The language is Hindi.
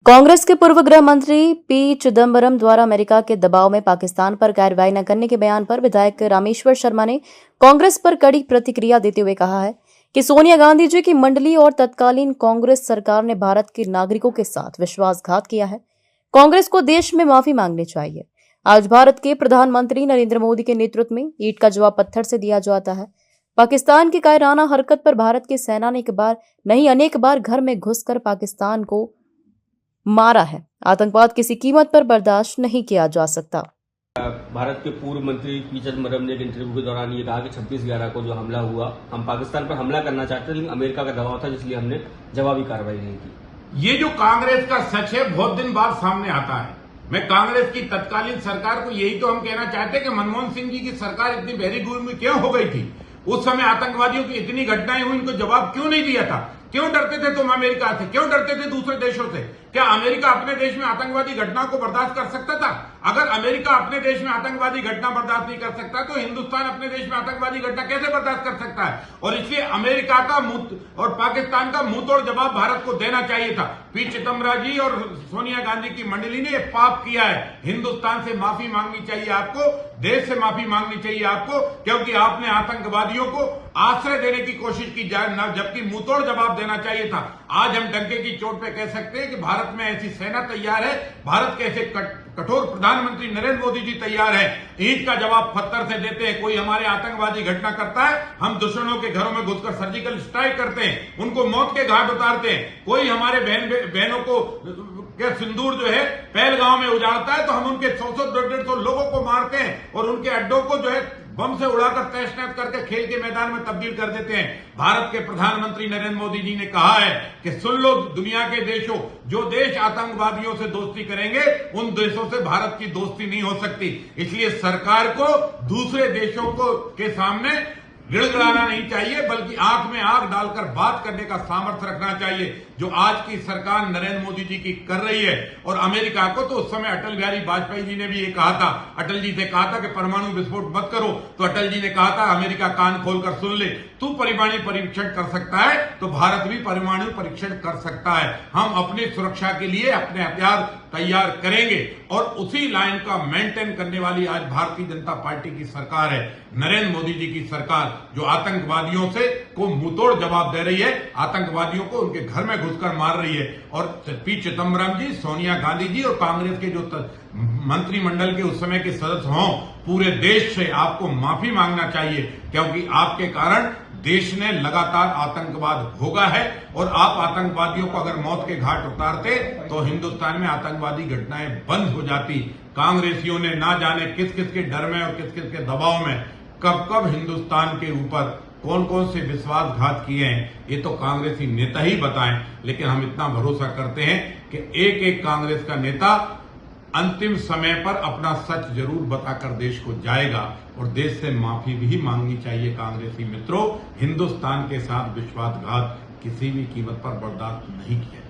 कांग्रेस के पूर्व गृह मंत्री पी चिदंबरम द्वारा अमेरिका के दबाव में पाकिस्तान पर कार्रवाई न करने के बयान पर विधायक रामेश्वर शर्मा ने कांग्रेस पर कड़ी प्रतिक्रिया देते हुए कहा है कि सोनिया गांधी जी की मंडली और तत्कालीन कांग्रेस सरकार ने भारत के नागरिकों के साथ विश्वासघात किया है। कांग्रेस को देश में माफी मांगनी चाहिए। आज भारत के प्रधानमंत्री नरेंद्र मोदी के नेतृत्व में ईंट का जवाब पत्थर से दिया जाता है। पाकिस्तान की कायराना हरकत पर भारत के सेना ने एक बार नहीं अनेक बार घर में घुसकर पाकिस्तान को मारा है। आतंकवाद किसी कीमत पर बर्दाश्त नहीं किया जा सकता। भारत के पूर्व मंत्री पी चिदंबरम ने एक इंटरव्यू के दौरान ये कहा कि 26/11 को जो हमला हुआ, हम पाकिस्तान पर हमला करना चाहते थे, लेकिन अमेरिका का दबाव था, जिसलिए हमने जवाबी कार्रवाई नहीं की। ये जो कांग्रेस का सच है बहुत दिन बाद सामने आता है। मैं कांग्रेस की तत्कालीन सरकार को यही तो हम कहना चाहते कि मनमोहन सिंह जी की सरकार इतनी बेरीगुर में क्यों हो गई थी? उस समय आतंकवादियों की इतनी घटनाएं हुई, इनको जवाब क्यों नहीं दिया था? क्यों डरते थे तुम अमेरिका से? क्यों डरते थे दूसरे देशों से? क्या अमेरिका अपने देश में आतंकवादी घटना को बर्दाश्त कर सकता था? अगर अमेरिका अपने देश में आतंकवादी घटना बर्दाश्त नहीं कर सकता तो हिंदुस्तान अपने देश में आतंकवादी घटना कैसे बर्दाश्त कर सकता है? और इसलिए अमेरिका का मुंह और पाकिस्तान का मुंहतोड़ जवाब भारत को देना चाहिए था। पी चिदंबरम जी और सोनिया गांधी की मंडली ने यह पाप किया है। हिंदुस्तान से माफी मांगनी चाहिए आपको, देश से माफी मांगनी चाहिए आपको, क्योंकि आपने आतंकवादियों को आश्रय देने की कोशिश की जाए, जबकि मुंहतोड़ जवाब देना चाहिए था। आज हम डंके की चोट पे कह सकते हैं कि भारत में ऐसी सेना तैयार है, भारत के ऐसे कठोर प्रधानमंत्री नरेंद्र मोदी जी तैयार है। ईंट का जवाब पत्थर से देते हैं। कोई हमारे आतंकवादी घटना करता है, हम दुश्मनों के घरों में घुसकर सर्जिकल स्ट्राइक करते हैं, उनको मौत के घाट उतारते हैं। कोई हमारे बहनों को के सिंदूर जो है पहलगांव में उजाड़ता है तो हम उनके 100-150 लोगों को मारते हैं और उनके अड्डों को जो है बम से उड़ाकर तहस नहस करके खेल के मैदान में तब्दील कर देते हैं। भारत के प्रधानमंत्री नरेंद्र मोदी जी ने कहा है कि सुन लो दुनिया के देशों, जो देश आतंकवादियों से दोस्ती करेंगे उन देशों से भारत की दोस्ती नहीं हो सकती। इसलिए सरकार को दूसरे देशों को के सामने गिड़गिड़ाना नहीं चाहिए, बल्कि आंख में आंख डालकर बात करने का सामर्थ्य रखना चाहिए, जो आज की सरकार नरेंद्र मोदी जी की कर रही है। और अमेरिका को तो उस समय अटल बिहारी वाजपेयी जी ने भी ये कहा था, अटल जी से कहा था कि परमाणु विस्फोट मत करो, तो अटल जी ने कहा था अमेरिका कान खोलकर सुन ले, तू परमाणु परीक्षण कर सकता है तो भारत भी परमाणु परीक्षण कर सकता है। हम अपनी सुरक्षा के लिए अपने हथियार तैयार करेंगे और उसी लाइन का मेंटेन करने वाली आज भारतीय जनता पार्टी की सरकार है, नरेंद्र मोदी जी की सरकार, जो आतंकवादियों से को मुंहतोड़ जवाब दे रही है, आतंकवादियों को उनके घर में घुसकर मार रही है। और पी चिदंबरम जी, सोनिया गांधी जी और कांग्रेस के जो मंत्रिमंडल के उस समय के सदस्य हों, पूरे देश से आपको माफी मांगना चाहिए, क्योंकि आपके कारण देश ने लगातार आतंकवाद भोगा है। और आप आतंकवादियों को अगर मौत के घाट उतारते तो हिंदुस्तान में आतंकवादी घटनाएं बंद हो जाती। कांग्रेसियों ने ना जाने किस किस के डर में और किस किस के दबाव में कब कब हिंदुस्तान के ऊपर कौन कौन से विश्वासघात किए हैं, ये तो कांग्रेसी नेता ही बताएं। लेकिन हम इतना भरोसा करते हैं कि एक एक कांग्रेस का नेता अंतिम समय पर अपना सच जरूर बताकर देश को जाएगा और देश से माफी भी मांगनी चाहिए। कांग्रेसी मित्रों, हिंदुस्तान के साथ विश्वासघात किसी भी कीमत पर बर्दाश्त नहीं किया।